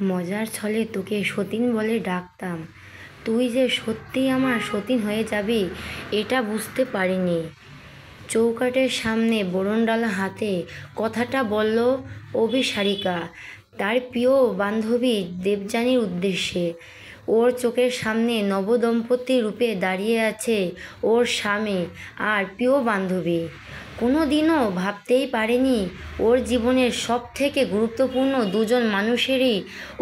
মজার ছলে তোকে সতীন বলে ডাকতাম, তুই যে সত্যিই আমার সতীন হয়ে যাবি এটা বুঝতে পারিনি। চৌকাঠের সামনে বরণডালা হাতে কথাটা বলল অভিসারিকা তার প্রিয় বান্ধবী দেবযানীর উদ্দেশ্যে। ওর চোখের সামনে নবদম্পতি রূপে দাঁড়িয়ে আছে ওর স্বামী আর প্রিয় বান্ধবী। কোনো দিনও ভাবতেই পারেনি ওর জীবনের সব থেকে গুরুত্বপূর্ণ দুজন মানুষেরই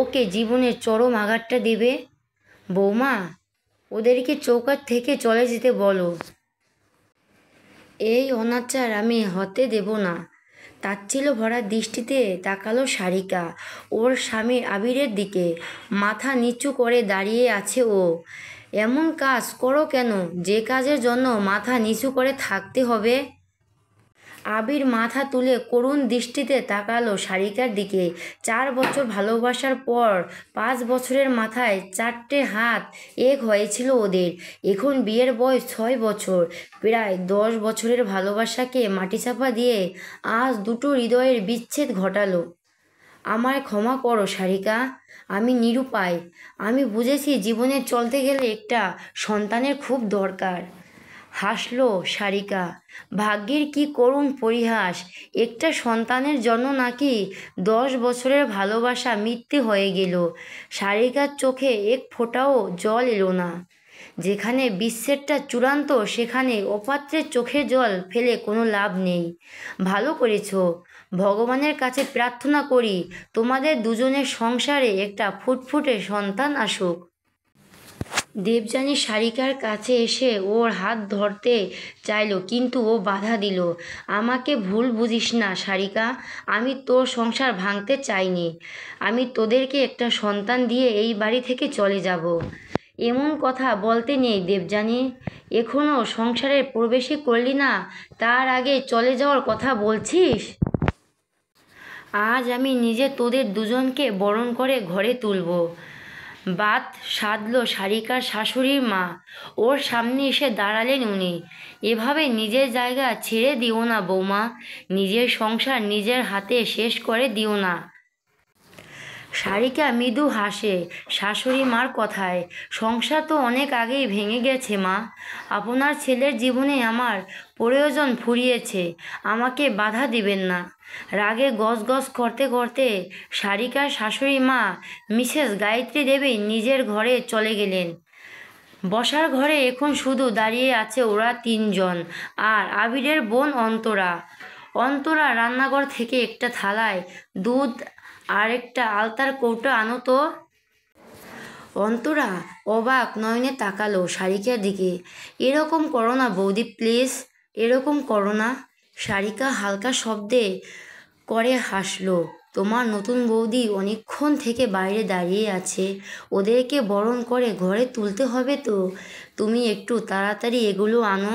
ওকে জীবনের চরম আঘাতটা দেবে। বৌমা, ওদেরকে চৌকাঠ থেকে চলে যেতে বলো। এই অনাচার আমি হতে দেব না। তাচ্ছিল্য ভরা দৃষ্টিতে তাকালো সারিকা ওর স্বামীর আবিরের দিকে। মাথা নিচু করে দাঁড়িয়ে আছে ও। এমন কাজ করো কেন যে কাজের জন্য মাথা নিচু করে থাকতে হবে? আবির মাথা তুলে করুণ দৃষ্টিতে তাকালো সারিকার দিকে। 4 বছর ভালোবাসার পর 5 বছরের মাথায় 4টে হাত এক হয়েছিল ওদের। এখন বিয়ের বয়স 6 বছর। প্রায় 10 বছরের ভালোবাসাকে মাটিচাপা দিয়ে আজ দুটো হৃদয়ের বিচ্ছেদ ঘটালো। আমায় ক্ষমা করো সারিকা, আমি নিরুপায়। আমি বুঝেছি জীবনে চলতে গেলে একটা সন্তানের খুব দরকার। হাসলো সারিকা। ভাগ্যের কি করুণ পরিহাস! একটা সন্তানের জন্য নাকি 10 বছরের ভালোবাসা মিথ্যে হয়ে গেল। সারিকার চোখে এক ফোঁটাও জল এলো না। যেখানে বিচ্ছেদটা চূড়ান্ত সেখানে অপাত্রের চোখে জল ফেলে কোনো লাভ নেই। ভালো করেছো। ভগবানের কাছে প্রার্থনা করি তোমাদের দুজনের সংসারে একটা ফুটফুটে সন্তান আসুক। দেবযানী সারিকার কাছে এসে ওর হাত ধরতে চাইল কিন্তু ও বাধা দিল। আমাকে ভুল বুঝিস না সারিকা, আমি তোর সংসার ভাঙতে চাইনি। আমি তোদেরকে একটা সন্তান দিয়ে এই বাড়ি থেকে চলে যাব। এমন কথা বলতে নেই দেবযানী, এখনও সংসারে প্রবেশই করলি না, তার আগে চলে যাওয়ার কথা বলছিস? আজ আমি নিজে তোদের দুজনকে বরণ করে ঘরে তুলব। বাত সাধল সারিকার শাশুড়ির মা। ওর সামনে এসে দাঁড়ালেন উনি। এভাবে নিজের জায়গা ছেড়ে দিও না বৌমা, নিজের সংসার নিজের হাতে শেষ করে দিও না। সারিকা মৃদু হাসে শাশুড়ি মার কথায়। সংসার তো অনেক আগেই ভেঙে গেছে মা। আপনার ছেলের জীবনে আমার প্রয়োজন ফুরিয়েছে, আমাকে বাধা দিবেন না। রাগে গজগজ করতে করতে সারিকার শাশুড়ি মা মিসেস গায়ত্রী দেবী নিজের ঘরে চলে গেলেন। বসার ঘরে এখন শুধু দাঁড়িয়ে আছে ওরা 3 জন আর আবিরের বোন অন্তরা। অন্তরা রান্নাঘর থেকে একটা থালায় দুধ আর একটা আলতার কৌটো আনো তো। অন্তরা অবাক নয়নে তাকালো সারিকার দিকে। এরকম করো না বৌদি প্লিজ, এরকম করো না। সারিকা হালকা শব্দে করে হাসলো। তোমার নতুন বৌদি অনেকক্ষণ থেকে বাইরে দাঁড়িয়ে আছে, ওদেরকে বরণ করে ঘরে তুলতে হবে তো, তুমি একটু তাড়াতাড়ি এগুলো আনো।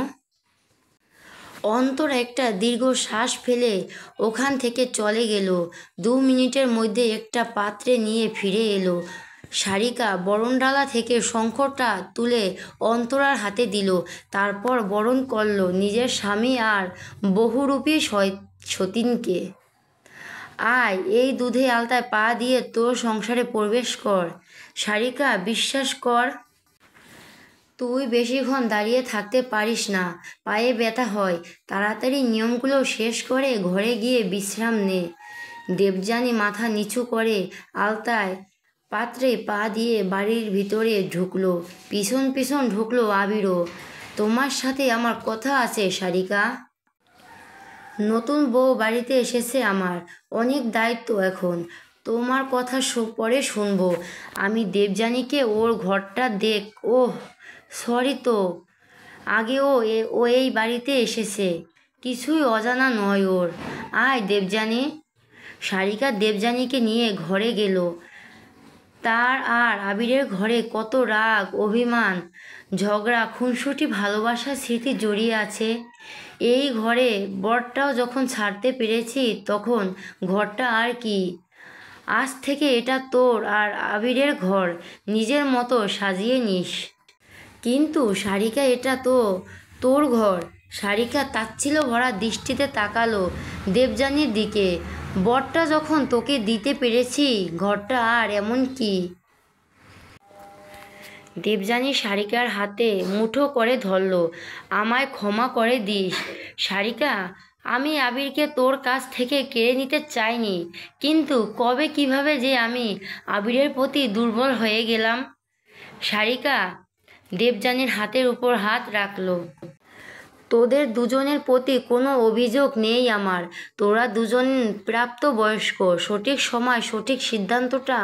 অন্তর একটা দীর্ঘ শ্বাস ফেলে ওখান থেকে চলে গেল। 2 মিনিটের মধ্যে একটা পাত্রে নিয়ে ফিরে এলো। সারিকা বরণডালা থেকে শঙ্খটা তুলে অন্তরার হাতে দিল, তারপর বরণ করল নিজের স্বামী আর বহুরূপী সতীনকে। আয়, এই দুধে আলতায় পা দিয়ে তোর সংসারে প্রবেশ কর। সারিকা, বিশ্বাস কর, তুই বেশিক্ষণ দাঁড়িয়ে থাকতে পারিস না, পায়ে ব্যথা হয়। তাড়াতাড়ি নিয়মগুলো শেষ করে ঘরে গিয়ে বিশ্রাম নে। দেবযানী মাথা নিচু করে আলতায় পাত্রে পা দিয়ে বাড়ির ভিতরে ঢুকলো। পিছন পিছন ঢুকলো আবিরও। তোমার সাথে আমার কথা আছে সারিকা। নতুন বউ বাড়িতে এসেছে, আমার অনেক দায়িত্ব এখন। তোমার কথা পরে শুনবো। আমি দেবযানীকে ওর ঘরটা দেখ। ওহ সরি তো, আগেও ও এই বাড়িতে এসেছে, কিছুই অজানা নয় ওর। আয় দেবযানী। সারিকা দেবযানীকে নিয়ে ঘরে গেল। তার আর আবিরের ঘরে কত রাগ, অভিমান, ঝগড়া, খুনসুটি, ভালোবাসার স্মৃতি জড়িয়ে আছে। এই ঘরে বরটাও যখন ছাড়তে পেরেছি তখন ঘরটা আর কি। আজ থেকে এটা তোর আর আবিরের ঘর, নিজের মতো সাজিয়ে নিস। কিন্তু সারিকা, এটা তো তোর ঘর। সারিকা তাচ্ছিল্য ভরা দৃষ্টিতে তাকালো দেবযানীর দিকে। বরটা যখন তোকে দিতে পেরেছি, ঘরটা আর এমন কি। দেবযানী সারিকার হাতে মুঠো করে ধরল। আমায় ক্ষমা করে দিস সারিকা, আমি আবিরকে তোর কাছ থেকে কেড়ে নিতে চাইনি, কিন্তু কবে কিভাবে যে আমি আবিরের প্রতি দুর্বল হয়ে গেলাম। সারিকা দেবযানীর হাতের উপর হাত রাখল। তোদের দুজনের প্রতি কোনো অভিযোগ নেই আমার। তোরা দুজন প্রাপ্তবয়স্ক, সঠিক সময় সঠিক সিদ্ধান্তটা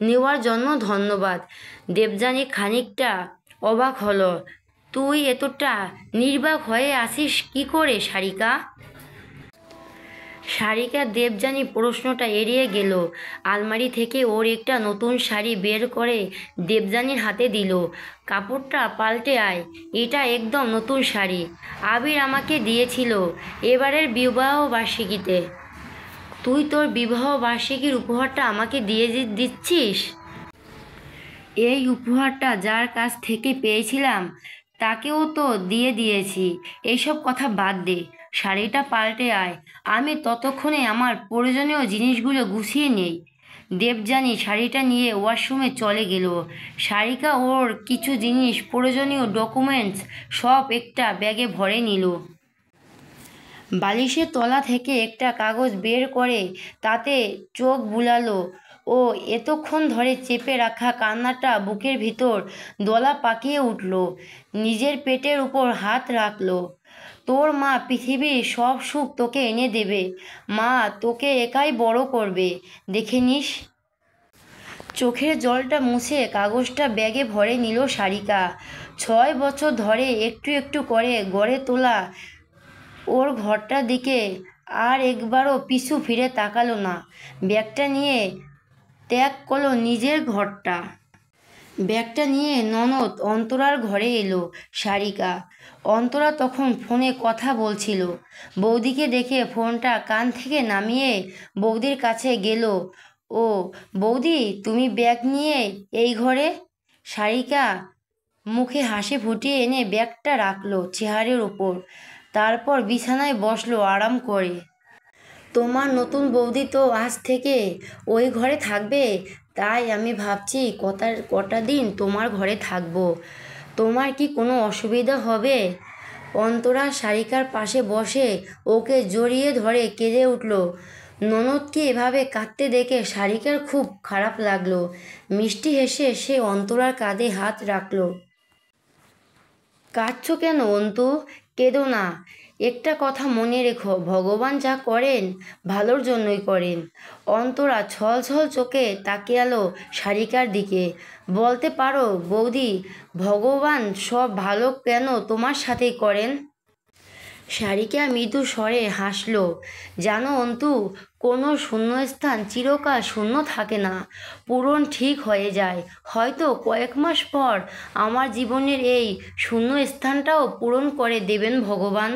নেওয়ার জন্য ধন্যবাদ। দেবযানী খানিকটা অবাক হলো। তুই এতটা নির্বাক হয়ে আসিস কি করে সারিকা? সারিকা দেবযানী প্রশ্নটা এড়িয়ে গেল। আলমারি থেকে ওর একটা নতুন শাড়ি বের করে দেবযানীর হাতে দিল। কাপড়টা পাল্টে আয়, এটা একদম নতুন শাড়ি, আবির আমাকে দিয়েছিল এবারের বিবাহ বার্ষিকীতে। তুই তোর বিবাহ বার্ষিকীর উপহারটা আমাকে দিয়ে দিচ্ছিস? এই উপহারটা যার কাছ থেকে পেয়েছিলাম তাকেও তো দিয়ে দিয়েছি। এইসব কথা বাদ দে, শাড়িটা পাল্টে আয়, আমি ততক্ষণে আমার প্রয়োজনীয় জিনিসগুলো গুছিয়ে নেই। দেবযানী শাড়িটা নিয়ে ওয়াশরুমে চলে গেল। সারিকা ওর কিছু জিনিস, প্রয়োজনীয় ডকুমেন্টস সব একটা ব্যাগে ভরে নিল। বালিশের তলা থেকে একটা কাগজ বের করে তাতে চোখ বুলালো। ও এতক্ষণ ধরে চেপে রাখা কান্নাটা বুকের ভিতর দলা পাকিয়ে উঠল। নিজের পেটের উপর হাত রাখল। তোর মা পৃথিবীর সব সুখ তোকে এনে দেবে, মা তোকে একাই বড় করবে, দেখে নিস। চোখের জলটা মুছে কাগজটা ব্যাগে ভরে নিল সারিকা। 6 বছর ধরে একটু একটু করে গড়ে তোলা ওর ঘরটার দিকে আর একবারও পিছু ফিরে তাকালো না। ব্যাগটা নিয়ে ত্যাগ করলো নিজের ঘরটা। ব্যাগটা নিয়ে ননদ অন্তরার ঘরে এলো সারিকা। অন্তরা তখন ফোনে কথা বলছিল। বৌদিকে দেখে ফোনটা কান থেকে নামিয়ে বৌদির কাছে গেল। ও বৌদি, তুমি ব্যাগ নিয়ে এই ঘরে? সারিকা মুখে হাসি ফুটিয়ে এনে ব্যাগটা রাখলো চেয়ারের ওপর, তারপর বিছানায় বসলো আরাম করে। তোমার নতুন বৌদি তো আজ থেকে ওই ঘরে থাকবে, তাই আমি ভাবছি কটা দিন তোমার ঘরে থাকবো। তোমার কি কোনো অসুবিধা হবে? অন্তরা সারিকার পাশে বসে ওকে জড়িয়ে ধরে কেঁদে উঠল। ননদকে এভাবে কাঁদতে দেখে সারিকার খুব খারাপ লাগলো। মিষ্টি হেসে সে অন্তরার কাঁধে হাত রাখল। কাঁদছো কেন অন্তু? কেঁদো না। একটা কথা মনে রেখো, ভগবান যা করেন ভালোর জন্যই করেন। অন্তরা ছলছল চোখে তাকিয়ালো সারিকার দিকে। বলতে পারো বৌদি, ভগবান সব ভালো কেন তোমার সাথেই করেন? সারিকা মৃদু স্বরে হাসল। জানো অন্তু, কোনো শূন্যস্থান চিরকাল শূন্য থাকে না, পূরণ ঠিক হয়ে যায়। হয়তো কয়েক মাস পর আমার জীবনের এই শূন্য স্থানটাও পূরণ করে দেবেন ভগবান।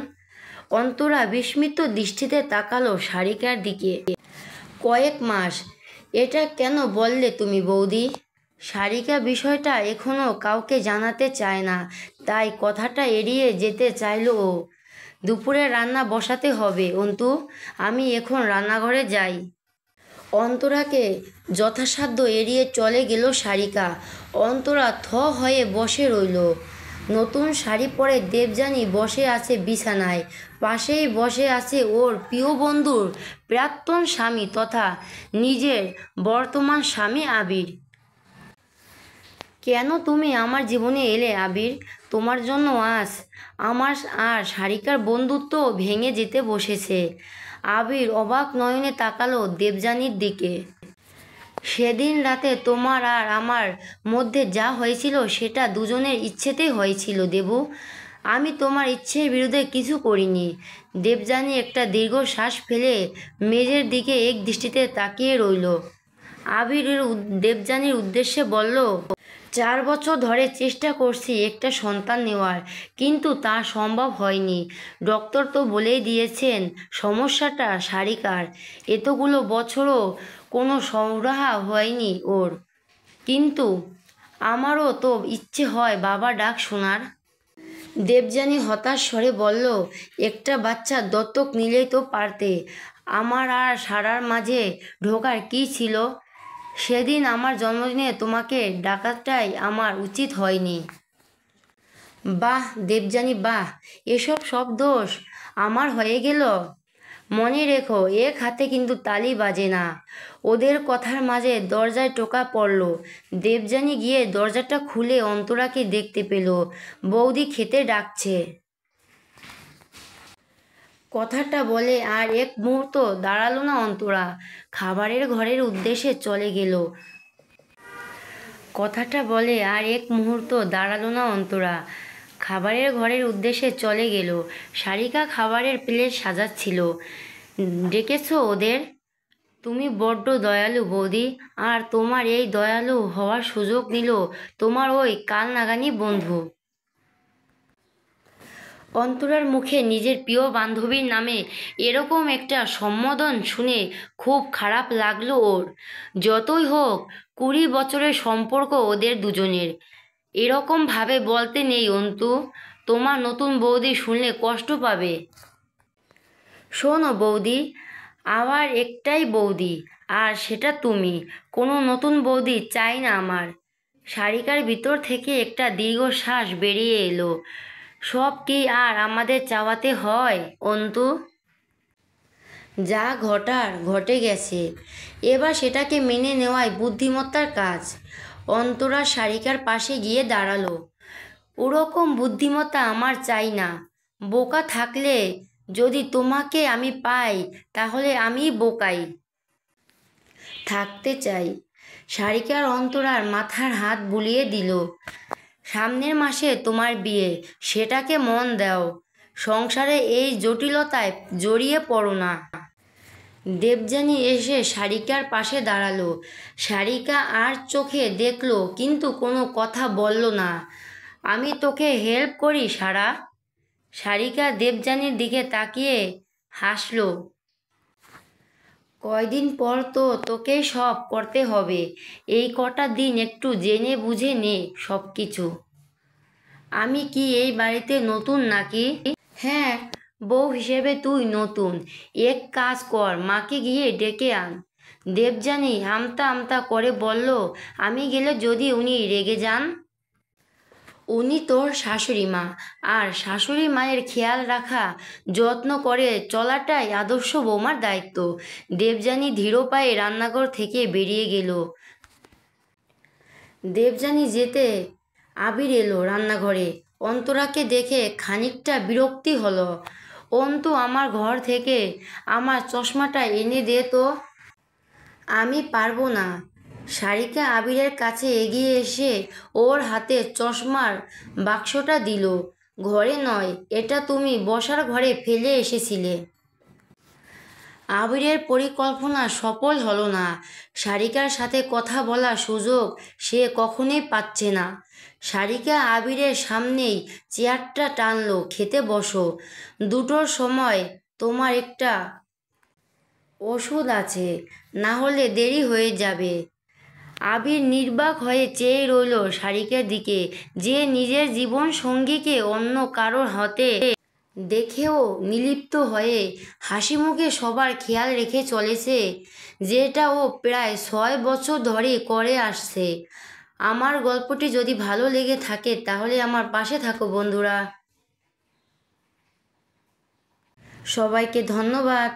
অন্তরা বিস্মিত দৃষ্টিতে তাকালো সারিকার দিকে। কয়েক মাস? এটা কেন বললে তুমি বৌদি? সারিকা বিষয়টা এখনও কাউকে জানাতে চায় না, তাই কথাটা এড়িয়ে যেতে চাইল ও। দুপুরে রান্না বসাতে হবে অন্তু, আমি এখন রান্নাঘরে যাই। অন্তরাকে যথাসাধ্য এড়িয়ে চলে গেল সারিকা। অন্তরা থ হয়ে বসে রইল। নতুন শাড়ি পরে দেবযানী বসে আছে বিছানায়। পাশেই বসে আছে ওর প্রিয় বন্ধুর প্রাক্তন স্বামী তথা নিজের বর্তমান স্বামী আবির। কেন তুমি আমার জীবনে এলে আবির? তোমার জন্য আজ আমার আর সারিকার বন্ধুত্ব ভেঙে যেতে বসেছে। আবির অবাক নয়নে তাকালো দেবযানীর দিকে। সেদিন রাতে তোমার আর আমার মধ্যে যা হয়েছিল সেটা দুজনের ইচ্ছেতেই হয়েছিল দেবু, আমি তোমার ইচ্ছের বিরুদ্ধে কিছু করিনি। দেবযানী একটা দীর্ঘশ্বাস ফেলে মেজের দিকে এক দৃষ্টিতে তাকিয়ে রইল। আবির দেবযানীর উদ্দেশ্যে বলল, 4 বছর ধরে চেষ্টা করছি একটা সন্তান নেওয়ার, কিন্তু তা সম্ভব হয়নি। ডক্টর তো বলেই দিয়েছেন সমস্যাটা সারিকার। এতগুলো বছরও কোনো সুরাহা হয়নি ওর, কিন্তু আমারও তো ইচ্ছে হয় বাবা ডাক শোনার। দেবযানী হতাশ স্বরে বলল, একটা বাচ্চা দত্তক নিলেই তো পারতে, আমার আর সারার মাঝে ঢোকার কী ছিল? সেদিন আমার জন্মদিনে তোমাকে ডাকাটাই আমার উচিত হয়নি। বাহ দেবযানী বাহ, এসব সব দোষ আমার হয়ে গেল। মনে রেখো, এক হাতে কিন্তু তালি বাজে না। ওদের কথার মাঝে দরজায় টোকা পড়ল। দেবযানী গিয়ে দরজাটা খুলে অন্তরাকে দেখতে পেল বৌদি খেতে ডাকছে। কথাটা বলে আর এক মুহূর্ত দাঁড়ালো না অন্তরা, খাবারের ঘরের উদ্দেশ্যে চলে গেল। কথাটা বলে আর এক মুহূর্ত দাঁড়ালো না অন্তরা, খাবারের ঘরের উদ্দেশ্যে চলে গেল। সারিকা খাবারের প্লেট সাজাচ্ছিল। ডেকেছো ওদের? তুমি বড্ড দয়ালু বৌদি, আর তোমার এই দয়ালু হওয়ার সুযোগ নিল তোমার ওই কালনাগানি বন্ধু। অন্তরার মুখে নিজের প্রিয় বান্ধবীর নামে এরকম একটা সম্বোধন শুনে খুব খারাপ লাগলো ওর। যতই হোক 20 বছরের সম্পর্ক ওদের দুজনের, এরকমভাবে বলতে নেই অন্তু। তোমার নতুন বৌদি শুনলে কষ্ট পাবে। শোনো বৌদি, আমার একটাই বৌদি, আর সেটা তুমি। কোনো নতুন বৌদি চাই না আমার। সারিকার ভিতর থেকে একটা দীর্ঘশ্বাস বেরিয়ে এলো। সব কি আর আমাদের চাওয়াতে হয় অন্তু? যা ঘটার ঘটে গেছে, এবার সেটাকে মেনে নেওয়াই বুদ্ধিমত্তার কাজ। অন্তরা সারিকার পাশে গিয়ে দাঁড়ালো। ওরকম বুদ্ধিমত্তা আমার চাই না। বোকা থাকলে যদি তোমাকে আমি পাই, তাহলে আমি বোকাই থাকতে চাই। সারিকার অন্তরার মাথার হাত বুলিয়ে দিল। সামনের মাসে তোমার বিয়ে, সেটাকে মন দাও। সংসারে এই জটিলতায় জড়িয়ে পড়ো না। দেবযানী এসে সারিকার পাশে দাঁড়ালো। সারিকা আর চোখে দেখলো, কিন্তু কোনো কথা বলল না। আমি তোকে হেল্প করি সারা। সারিকা দেবযানীর দিকে তাকিয়ে হাসলো। কয়দিন পর তো তোকেই সব করতে হবে। এই কটা দিন একটু জেনে বুঝে নে সব কিছু। আমি কি এই বাড়িতে নতুন নাকি? হ্যাঁ, বউ হিসেবে তুই নতুন। এক কাজ কর, মাকে গিয়ে ডেকে আন। দেবযানী আমতা আমতা করে বলল, আমি গেলে যদি উনি রেগে যান? উনি তোর শাশুড়ি মা, আর শাশুড়ি মায়ের খেয়াল রাখা, যত্ন করে চলাটাই আদর্শ বৌমার দায়িত্ব। দেবযানী ধীর পায়ে রান্নাঘর থেকে বেরিয়ে গেল। দেবযানী যেতে আবির এলো রান্নাঘরে। অন্তরাকে দেখে খানিকটা বিরক্তি হলো। অন্তু, আমার ঘর থেকে আমার চশমাটা এনে দে তো। আমি পারবো না। সারিকা আবিরের কাছে এগিয়ে এসে ওর হাতে চশমার বাক্সটা দিল। ঘরে নয়, এটা তুমি বসার ঘরে ফেলে এসেছিলে। আবিরের পরিকল্পনা সফল হলো না। সারিকার সাথে কথা বলার সুযোগ সে কখনোই পাচ্ছে না। সারিকা আবিরের সামনেই চেয়ারটা টানলো, খেতে বসো। 2টোর সময় তোমার একটা ওষুধ আছে, না হলে দেরি হয়ে যাবে। আবির নির্বাক হয়ে চেয়ে রইল সারিকার দিকে, যে নিজের জীবন সঙ্গীকে অন্য কারোর হাতে দেখেও নির্লিপ্ত হয়ে হাসি মুখে সবার খেয়াল রেখে চলেছে, যেটা ও প্রায় 6 বছর ধরে করে আসছে। আমার গল্পটি যদি ভালো লেগে থাকে তাহলে আমার পাশে থাকো বন্ধুরা। সবাইকে ধন্যবাদ।